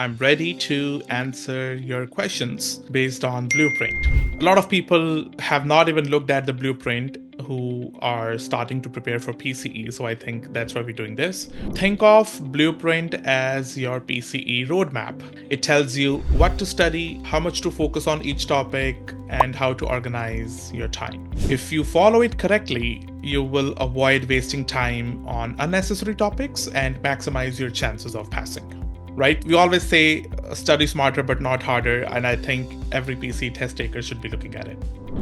I'm ready to answer your questions based on Blueprint. A lot of people have not even looked at the Blueprint who are starting to prepare for PCE, so I think that's why we're doing this. Think of Blueprint as your PCE roadmap. It tells you what to study, how much to focus on each topic, and how to organize your time. If you follow it correctly, you will avoid wasting time on unnecessary topics and maximize your chances of passing. Right? We always say study smarter but not harder, and I think every PCE test taker should be looking at it.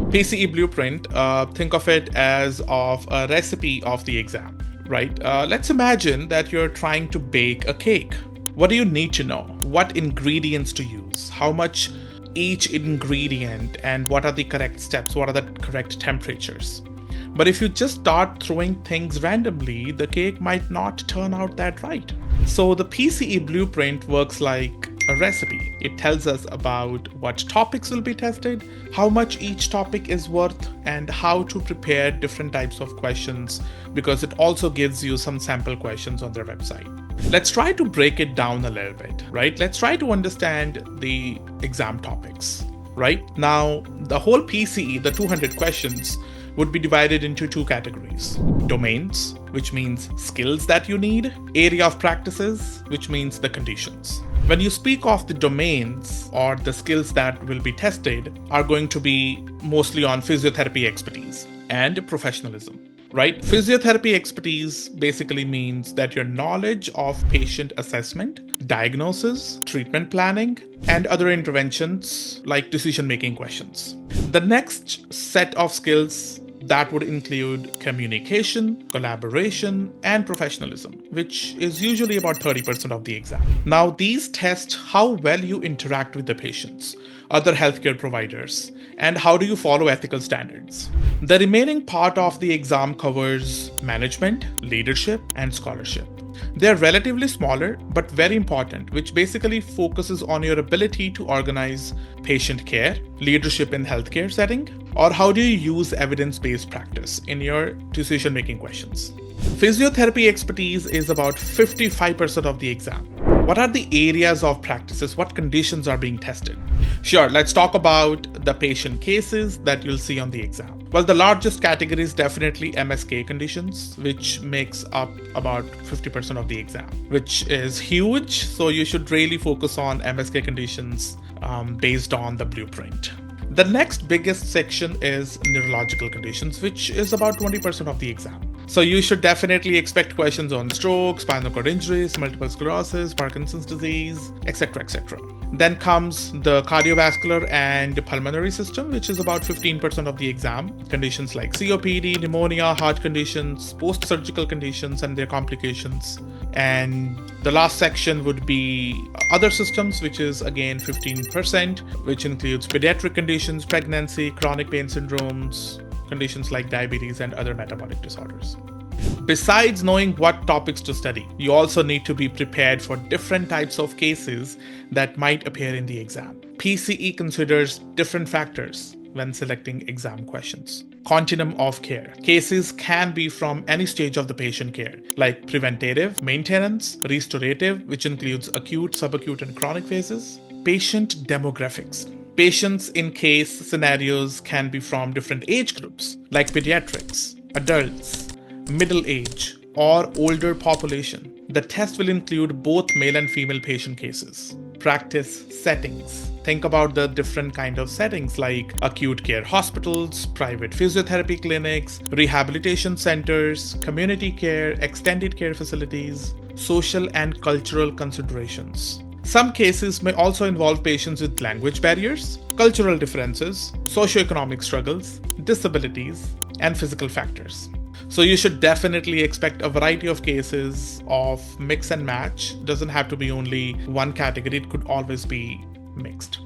PCE Blueprint, think of it as of a recipe of the exam, right? Let's imagine that you're trying to bake a cake. What do you need to know? What ingredients to use? How much each ingredient, and what are the correct steps? What are the correct temperatures? But if you just start throwing things randomly, the cake might not turn out that right. So the PCE Blueprint works like a recipe. It tells us about what topics will be tested, how much each topic is worth, and how to prepare different types of questions, because it also gives you some sample questions on their website. Let's try to break it down a little bit, right? Let's try to understand the exam topics, right? Now, the whole PCE, the 200 questions, would be divided into two categories. Domains, which means skills that you need. Area of practices, which means the conditions. When you speak of the domains or the skills that will be tested, are going to be mostly on physiotherapy expertise and professionalism. Right? Physiotherapy expertise basically means that your knowledge of patient assessment, diagnosis, treatment planning, and other interventions like decision-making questions. The next set of skills that would include communication, collaboration, and professionalism, which is usually about 30% of the exam. Now, these test how well you interact with the patients, other healthcare providers, and how do you follow ethical standards. The remaining part of the exam covers management, leadership, and scholarship. They're relatively smaller, but very important, which basically focuses on your ability to organize patient care, leadership in healthcare setting, or how do you use evidence-based practice in your decision-making questions. Physiotherapy expertise is about 55% of the exam. What are the areas of practices? What conditions are being tested? Sure, let's talk about the patient cases that you'll see on the exam. Well, the largest category is definitely MSK conditions, which makes up about 50% of the exam, which is huge. So you should really focus on MSK conditions based on the Blueprint. The next biggest section is neurological conditions, which is about 20% of the exam. So you should definitely expect questions on stroke, spinal cord injuries, multiple sclerosis, Parkinson's disease, etc., etc. Then comes the cardiovascular and pulmonary system, which is about 15% of the exam. Conditions like COPD, pneumonia, heart conditions, post-surgical conditions and their complications. And the last section would be other systems, which is again 15%, which includes pediatric conditions, pregnancy, chronic pain syndromes, conditions like diabetes and other metabolic disorders. Besides knowing what topics to study, you also need to be prepared for different types of cases that might appear in the exam. PCE considers different factors when selecting exam questions. Continuum of care. Cases can be from any stage of the patient care, like preventative, maintenance, restorative, which includes acute, subacute, and chronic phases. Patient demographics. Patients in case scenarios can be from different age groups, like pediatrics, adults, middle age, or older population. The test will include both male and female patient cases. Practice settings. Think about the different kind of settings like acute care hospitals, private physiotherapy clinics, rehabilitation centers, community care, extended care facilities, social and cultural considerations. Some cases may also involve patients with language barriers, cultural differences, socioeconomic struggles, disabilities, and physical factors. So you should definitely expect a variety of cases of mix and match. It doesn't have to be only one category, it could always be mixed.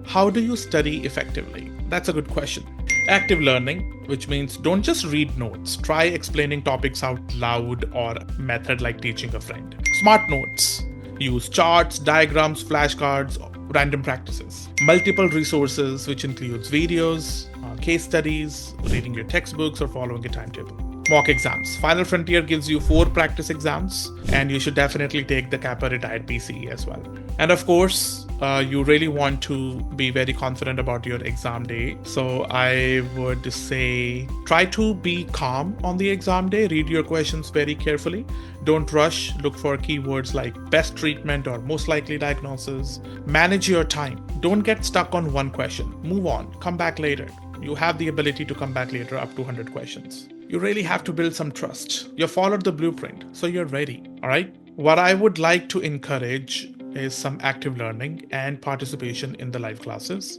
How do you study effectively? That's a good question. Active learning, which means don't just read notes. Try explaining topics out loud or method like teaching a friend. Smart notes. Use charts, diagrams, flashcards, random practices. Multiple resources, which includes videos, case studies, reading your textbooks, or following a timetable. Mock exams. Final Frontier gives you 4 practice exams, and you should definitely take the CAPA Retired PCE as well. And of course, you really want to be very confident about your exam day. So I would say try to be calm on the exam day. Read your questions very carefully. Don't rush. Look for keywords like best treatment or most likely diagnosis. Manage your time. Don't get stuck on one question. Move on. Come back later. You have the ability to come back later up to 100 questions. You really have to build some trust. You followed the blueprint, so you're ready. All right? What I would like to encourage is some active learning and participation in the live classes,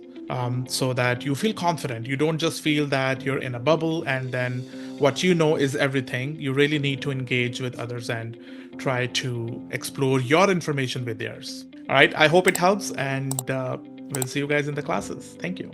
so that you feel confident. You don't just feel that you're in a bubble and then what you know is everything. You really need to engage with others and try to explore your information with theirs. All right, I hope it helps, and we'll see you guys in the classes. Thank you.